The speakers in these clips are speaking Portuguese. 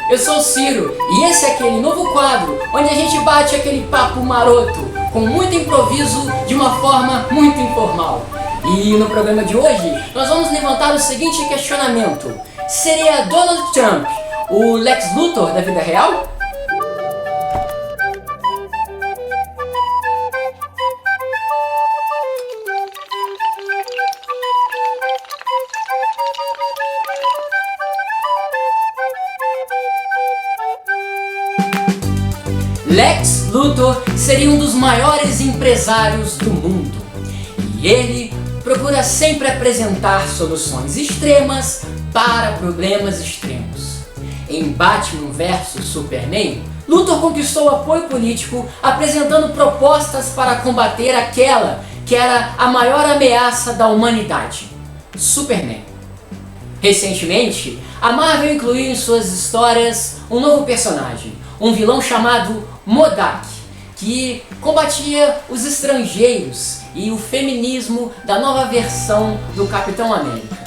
eu sou o Ciro e esse é aquele novo quadro onde a gente bate aquele papo maroto, com muito improviso, de uma forma muito informal. E no programa de hoje nós vamos levantar o seguinte questionamento: seria Donald Trump o Lex Luthor da vida real? Lex Luthor seria um dos maiores empresários do mundo, e ele procura sempre apresentar soluções extremas para problemas extremos. Em Batman vs Superman, Luthor conquistou apoio político apresentando propostas para combater aquela que era a maior ameaça da humanidade: Superman. Recentemente, a Marvel incluiu em suas histórias um novo personagem, um vilão chamado MODOK, que combatia os estrangeiros e o feminismo da nova versão do Capitão América.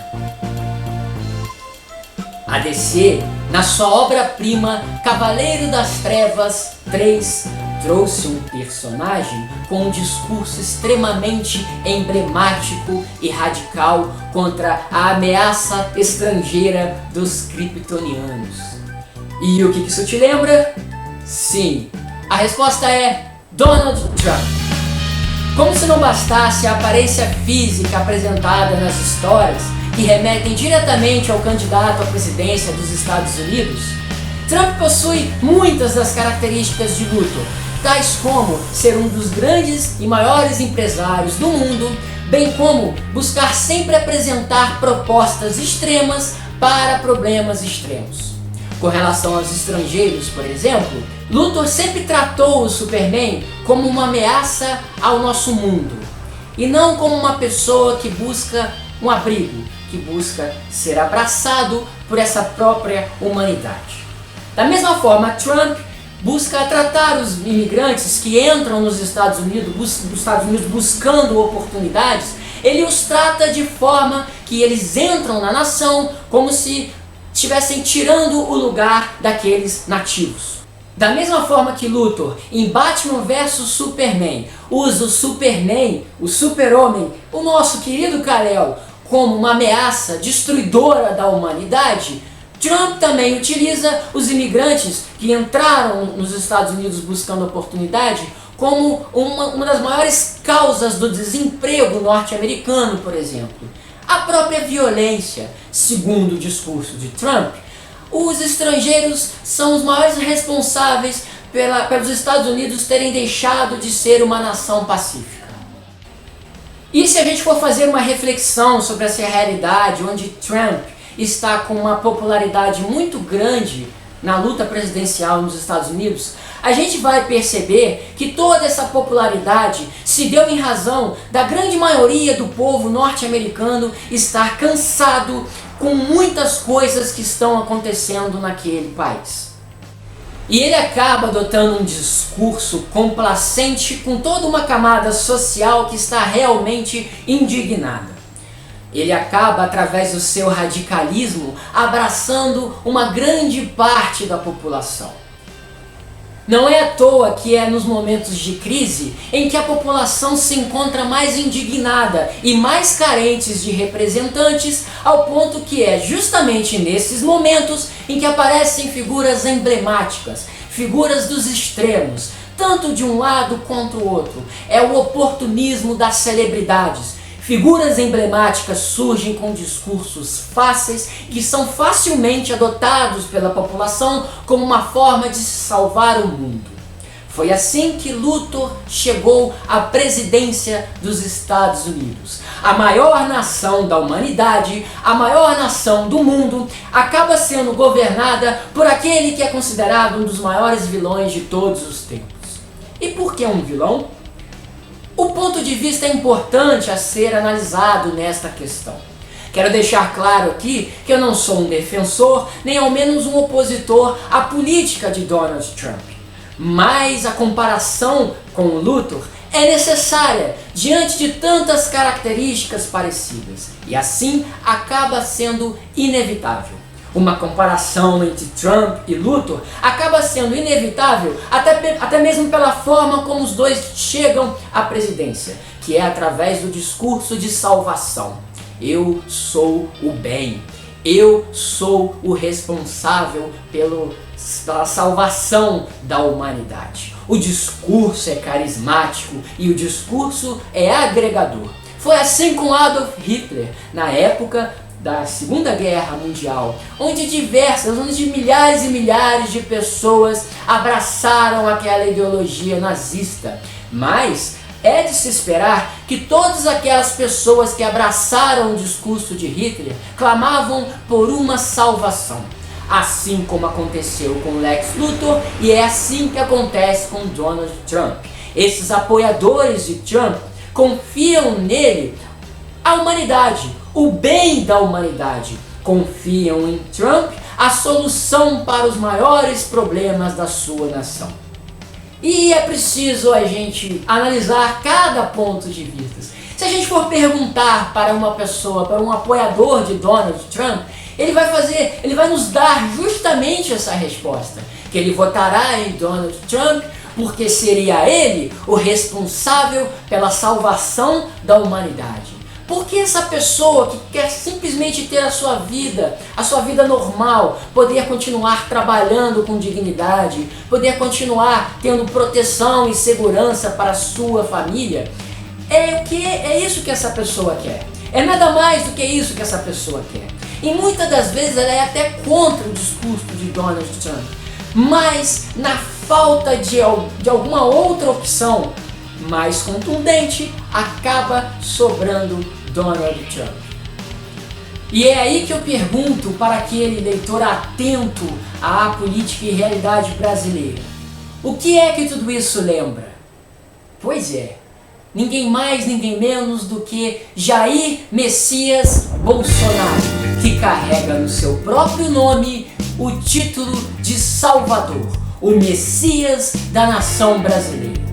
A DC, na sua obra-prima Cavaleiro das Trevas 3, trouxe um personagem com um discurso extremamente emblemático e radical contra a ameaça estrangeira dos kryptonianos. E o que isso te lembra? Sim, a resposta é Donald Trump. Como se não bastasse a aparência física apresentada nas histórias, que remetem diretamente ao candidato à presidência dos Estados Unidos, Trump possui muitas das características de Luthor, tais como ser um dos grandes e maiores empresários do mundo, bem como buscar sempre apresentar propostas extremas para problemas extremos. Com relação aos estrangeiros, por exemplo, Luthor sempre tratou o Superman como uma ameaça ao nosso mundo, e não como uma pessoa que busca um abrigo, que busca ser abraçado por essa própria humanidade. Da mesma forma, Trump busca tratar os imigrantes que entram nos Estados Unidos buscando oportunidades. Ele os trata de forma que eles entram na nação como se estivessem tirando o lugar daqueles nativos. Da mesma forma que Luthor, em Batman vs Superman, usa o Superman, o super-homem, o nosso querido Kal-El, como uma ameaça destruidora da humanidade, Trump também utiliza os imigrantes que entraram nos Estados Unidos buscando oportunidade como uma das maiores causas do desemprego norte-americano, por exemplo. A própria violência. Segundo o discurso de Trump, os estrangeiros são os maiores responsáveis pelos Estados Unidos terem deixado de ser uma nação pacífica. E se a gente for fazer uma reflexão sobre essa realidade, onde Trump está com uma popularidade muito grande na luta presidencial nos Estados Unidos, a gente vai perceber que toda essa popularidade se deu em razão da grande maioria do povo norte-americano estar cansado com muitas coisas que estão acontecendo naquele país. E ele acaba adotando um discurso complacente com toda uma camada social que está realmente indignada. Ele acaba, através do seu radicalismo, abraçando uma grande parte da população. Não é à toa que é nos momentos de crise em que a população se encontra mais indignada e mais carentes de representantes, ao ponto que é justamente nesses momentos em que aparecem figuras emblemáticas, figuras dos extremos, tanto de um lado quanto o outro. É o oportunismo das celebridades. Figuras emblemáticas surgem com discursos fáceis que são facilmente adotados pela população como uma forma de salvar o mundo. Foi assim que Luthor chegou à presidência dos Estados Unidos. A maior nação da humanidade, a maior nação do mundo, acaba sendo governada por aquele que é considerado um dos maiores vilões de todos os tempos. E por que um vilão? O ponto de vista é importante a ser analisado nesta questão. Quero deixar claro aqui que eu não sou um defensor, nem ao menos um opositor à política de Donald Trump. Mas a comparação com o Luthor é necessária diante de tantas características parecidas, e assim acaba sendo inevitável. Uma comparação entre Trump e Luthor acaba sendo inevitável até mesmo pela forma como os dois chegam à presidência, que é através do discurso de salvação. Eu sou o bem, eu sou o responsável pela salvação da humanidade. O discurso é carismático e o discurso é agregador. Foi assim com Adolf Hitler, na época da Segunda Guerra Mundial, onde milhares e milhares de pessoas abraçaram aquela ideologia nazista. Mas é de se esperar que todas aquelas pessoas que abraçaram o discurso de Hitler clamavam por uma salvação. Assim como aconteceu com Lex Luthor, e é assim que acontece com Donald Trump. Esses apoiadores de Trump confiam nele a humanidade, o bem da humanidade. Confiam em Trump a solução para os maiores problemas da sua nação. E é preciso a gente analisar cada ponto de vista. Se a gente for perguntar para uma pessoa, para um apoiador de Donald Trump, ele vai nos dar justamente essa resposta, que ele votará em Donald Trump porque seria ele o responsável pela salvação da humanidade. Porque essa pessoa que quer simplesmente ter a sua vida normal, poder continuar trabalhando com dignidade, poder continuar tendo proteção e segurança para a sua família, é isso que essa pessoa quer. É nada mais do que isso que essa pessoa quer. E muitas das vezes ela é até contra o discurso de Donald Trump. Mas na falta de alguma outra opção mais contundente, acaba sobrando Donald Trump. E é aí que eu pergunto para aquele leitor atento à política e realidade brasileira: o que é que tudo isso lembra? Pois é, ninguém mais, ninguém menos do que Jair Messias Bolsonaro, que carrega no seu próprio nome o título de Salvador, o Messias da nação brasileira.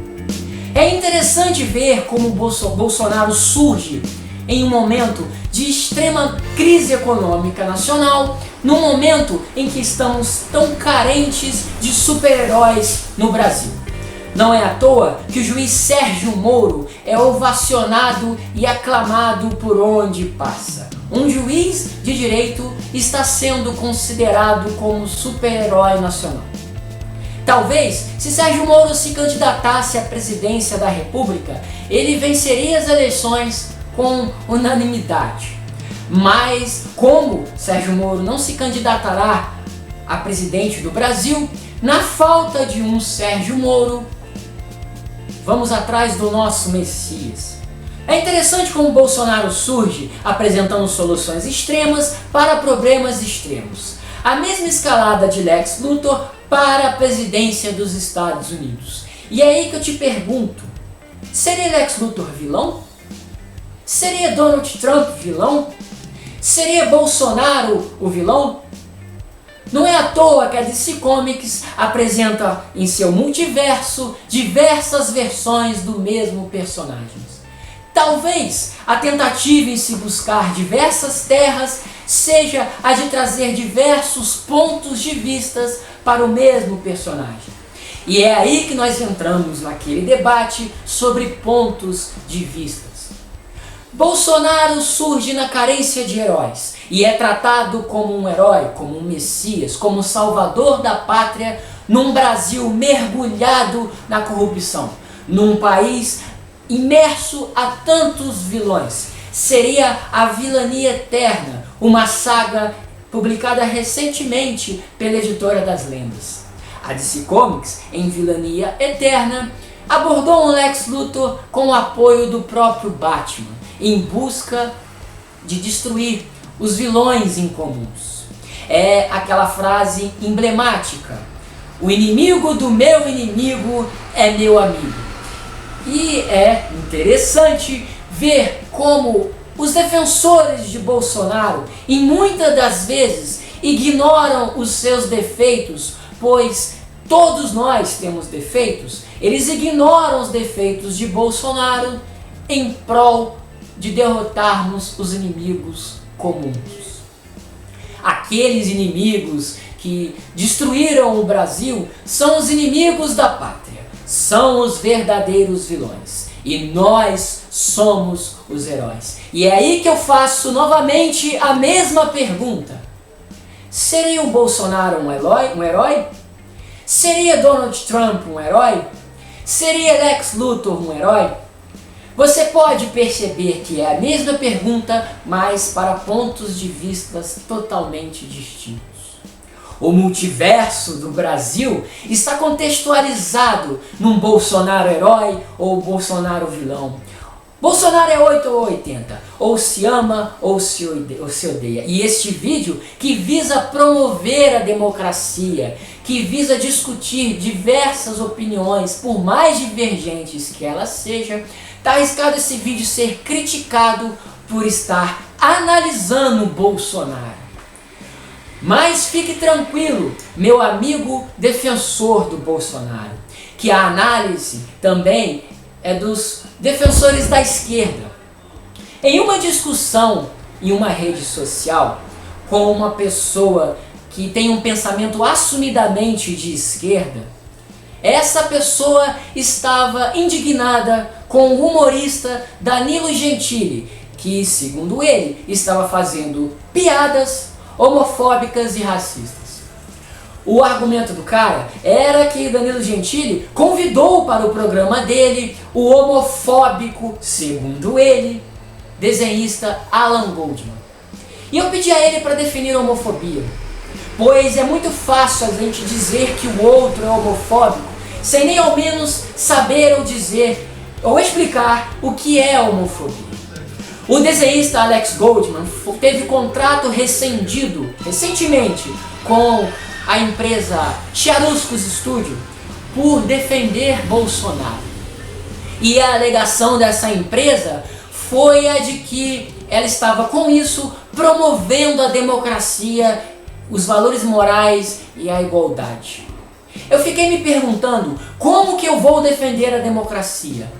É interessante ver como Bolsonaro surge em um momento de extrema crise econômica nacional, num momento em que estamos tão carentes de super-heróis no Brasil. Não é à toa que o juiz Sérgio Moro é ovacionado e aclamado por onde passa. Um juiz de direito está sendo considerado como super-herói nacional. Talvez, se Sérgio Moro se candidatasse à presidência da República, ele venceria as eleições com unanimidade. Mas, como Sérgio Moro não se candidatará a presidente do Brasil, na falta de um Sérgio Moro, vamos atrás do nosso Messias. É interessante como Bolsonaro surge apresentando soluções extremas para problemas extremos. A mesma escalada de Lex Luthor para a presidência dos Estados Unidos. E é aí que eu te pergunto: seria Lex Luthor vilão? Seria Donald Trump vilão? Seria Bolsonaro o vilão? Não é à toa que a DC Comics apresenta em seu multiverso diversas versões do mesmo personagem. Talvez a tentativa em se buscar diversas terras seja a de trazer diversos pontos de vistas para o mesmo personagem. E é aí que nós entramos naquele debate sobre pontos de vistas. Bolsonaro surge na carência de heróis e é tratado como um herói, como um messias, como salvador da pátria num Brasil mergulhado na corrupção, num país imerso a tantos vilões. Seria a Vilania Eterna, uma saga publicada recentemente pela Editora das Lendas. A DC Comics, em Vilania Eterna, abordou um Lex Luthor com o apoio do próprio Batman, em busca de destruir os vilões incomuns. É aquela frase emblemática: o inimigo do meu inimigo é meu amigo. E é interessante ver como os defensores de Bolsonaro, e muitas das vezes, ignoram os seus defeitos, pois todos nós temos defeitos. Eles ignoram os defeitos de Bolsonaro em prol de derrotarmos os inimigos comuns. aqueles inimigos que destruíram o Brasil são os inimigos da pátria, são os verdadeiros vilões. E nós somos os heróis. E é aí que eu faço novamente a mesma pergunta. Seria o Bolsonaro um herói? Seria Donald Trump um herói? Seria Lex Luthor um herói? Você pode perceber que é a mesma pergunta, mas para pontos de vista totalmente distintos. O multiverso do Brasil está contextualizado num Bolsonaro herói ou Bolsonaro vilão. Bolsonaro é 8 ou 80, ou se ama ou se odeia. E este vídeo, que visa promover a democracia, que visa discutir diversas opiniões, por mais divergentes que elas sejam, está arriscado esse vídeo ser criticado por estar analisando Bolsonaro. Mas fique tranquilo, meu amigo defensor do Bolsonaro, que a análise também é dos defensores da esquerda. Em uma discussão em uma rede social com uma pessoa que tem um pensamento assumidamente de esquerda, essa pessoa estava indignada com o humorista Danilo Gentili, que, segundo ele, estava fazendo piadas homofóbicas e racistas. O argumento do cara era que Danilo Gentili convidou para o programa dele o homofóbico, segundo ele, desenhista Alan Goldman. E eu pedi a ele para definir homofobia, pois é muito fácil a gente dizer que o outro é homofóbico sem nem ao menos saber ou dizer ou explicar o que é homofobia. O desenhista Alex Goldman teve contrato rescindido recentemente com a empresa Chiaroscuro Studio por defender Bolsonaro. E a alegação dessa empresa foi a de que ela estava com isso promovendo a democracia, os valores morais e a igualdade. Eu fiquei me perguntando, como que eu vou defender a democracia?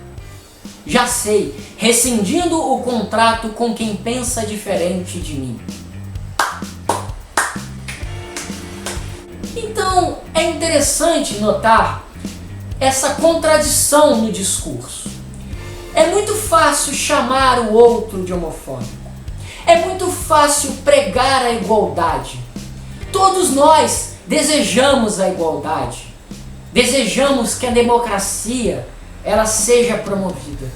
Já sei, rescindindo o contrato com quem pensa diferente de mim. Então é interessante notar essa contradição no discurso. É muito fácil chamar o outro de homofóbico. É muito fácil pregar a igualdade. Todos nós desejamos a igualdade. Desejamos que a democracia ela seja promovida.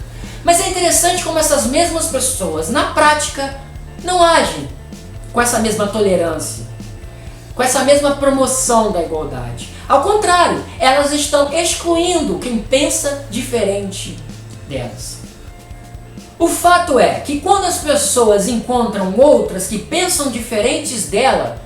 Mas é interessante como essas mesmas pessoas, na prática, não agem com essa mesma tolerância, com essa mesma promoção da igualdade. Ao contrário, elas estão excluindo quem pensa diferente delas. O fato é que quando as pessoas encontram outras que pensam diferentes dela,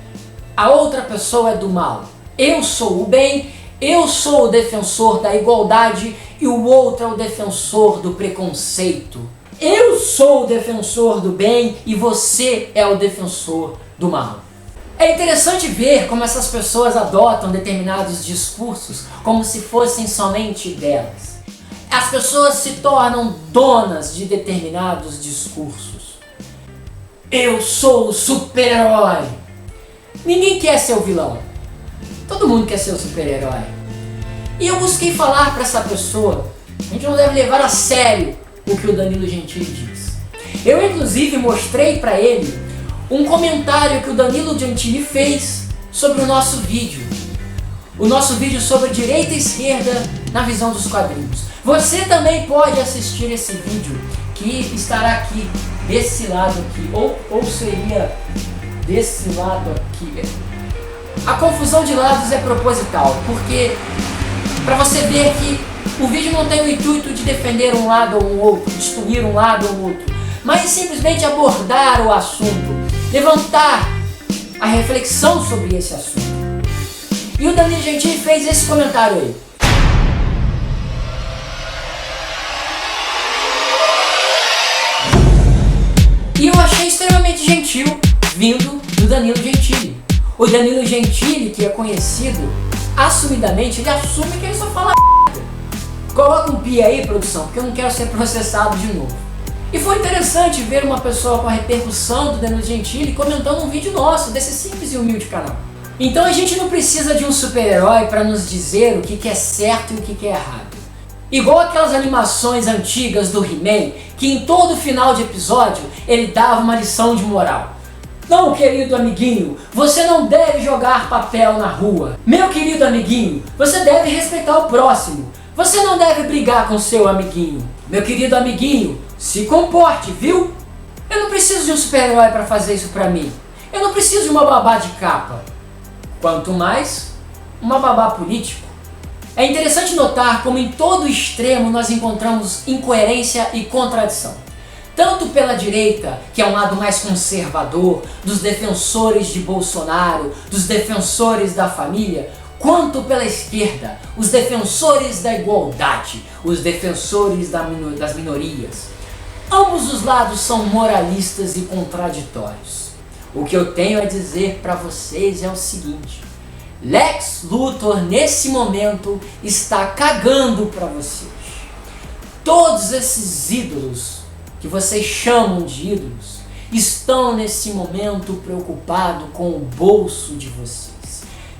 a outra pessoa é do mal. Eu sou o bem, eu sou o defensor da igualdade e o outro é o defensor do preconceito. Eu sou o defensor do bem e você é o defensor do mal. É interessante ver como essas pessoas adotam determinados discursos como se fossem somente delas. As pessoas se tornam donas de determinados discursos. Eu sou o super-herói. Ninguém quer ser o vilão. Todo mundo quer ser o super-herói. E eu busquei falar para essa pessoa, a gente não deve levar a sério o que o Danilo Gentili diz. Eu inclusive mostrei para ele um comentário que o Danilo Gentili fez sobre o nosso vídeo. O nosso vídeo sobre direita e esquerda na visão dos quadrinhos. Você também pode assistir esse vídeo, que estará aqui, desse lado aqui, ou seria desse lado aqui. A confusão de lados é proposital, porque para você ver que o vídeo não tem o intuito de defender um lado ou um outro, destruir um lado ou outro, mas simplesmente abordar o assunto, levantar a reflexão sobre esse assunto. E o Danilo Gentili fez esse comentário aí. E eu achei extremamente gentil vindo do Danilo Gentili. O Danilo Gentili, que é conhecido assumidamente, ele assume que ele só fala merda. Coloca um pi aí, produção, porque eu não quero ser processado de novo. E foi interessante ver uma pessoa com a repercussão do Danilo Gentili comentando um vídeo nosso, desse simples e humilde canal. Então a gente não precisa de um super-herói para nos dizer o que é certo e o que é errado. Igual aquelas animações antigas do He-Man, que em todo final de episódio ele dava uma lição de moral. Não, querido amiguinho, você não deve jogar papel na rua. Meu querido amiguinho, você deve respeitar o próximo. Você não deve brigar com seu amiguinho. Meu querido amiguinho, se comporte, viu? Eu não preciso de um super-herói para fazer isso para mim. Eu não preciso de uma babá de capa. Quanto mais, uma babá político. É interessante notar como em todo extremo nós encontramos incoerência e contradição. Tanto pela direita, que é um lado mais conservador, dos defensores de Bolsonaro, dos defensores da família, quanto pela esquerda, os defensores da igualdade, os defensores das minorias. Ambos os lados são moralistas e contraditórios. O que eu tenho a dizer para vocês é o seguinte: Lex Luthor nesse momento está cagando para vocês. Todos esses ídolos que vocês chamam de ídolos estão nesse momento preocupados com o bolso de vocês.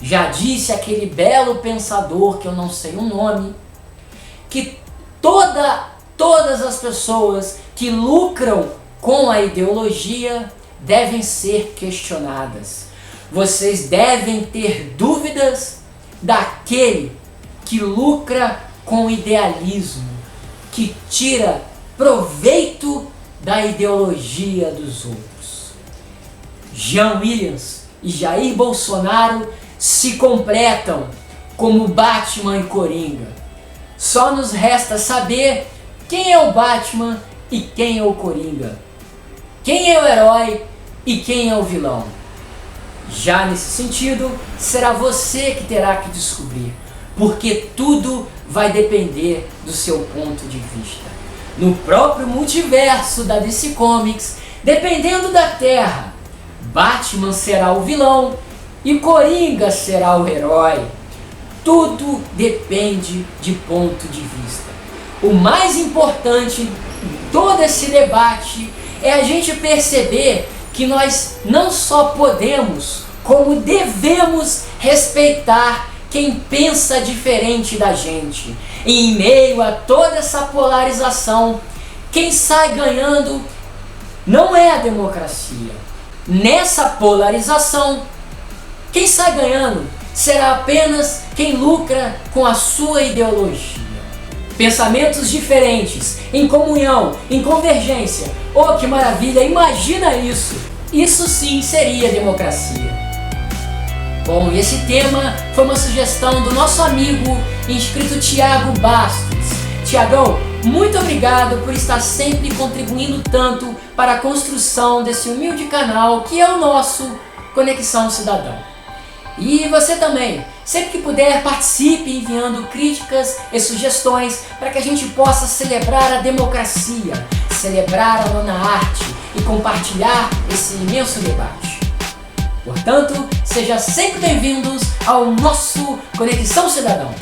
Já disse aquele belo pensador, que eu não sei o nome, que todas as pessoas que lucram com a ideologia devem ser questionadas. Vocês devem ter dúvidas daquele que lucra com o idealismo, que tira proveito da ideologia dos outros. Jean Willis e Jair Bolsonaro se completam como Batman e Coringa. Só nos resta saber quem é o Batman e quem é o Coringa. Quem é o herói e quem é o vilão. Já nesse sentido, será você que terá que descobrir, porque tudo vai depender do seu ponto de vista. No próprio multiverso da DC Comics, dependendo da Terra, Batman será o vilão e Coringa será o herói. Tudo depende de ponto de vista. O mais importante em todo esse debate é a gente perceber que nós não só podemos, como devemos respeitar quem pensa diferente da gente. E em meio a toda essa polarização, quem sai ganhando não é a democracia. Nessa polarização, quem sai ganhando será apenas quem lucra com a sua ideologia. Pensamentos diferentes, em comunhão, em convergência. Oh, que maravilha! Imagina isso! Isso sim seria democracia. Bom, e esse tema foi uma sugestão do nosso amigo inscrito Thiago Bastos. Tiagão, muito obrigado por estar sempre contribuindo tanto para a construção desse humilde canal que é o nosso Conexão Cidadão. E você também, sempre que puder, participe enviando críticas e sugestões para que a gente possa celebrar a democracia, celebrar a nona arte e compartilhar esse imenso debate. Portanto, sejam sempre bem-vindos ao nosso Conexão Cidadão.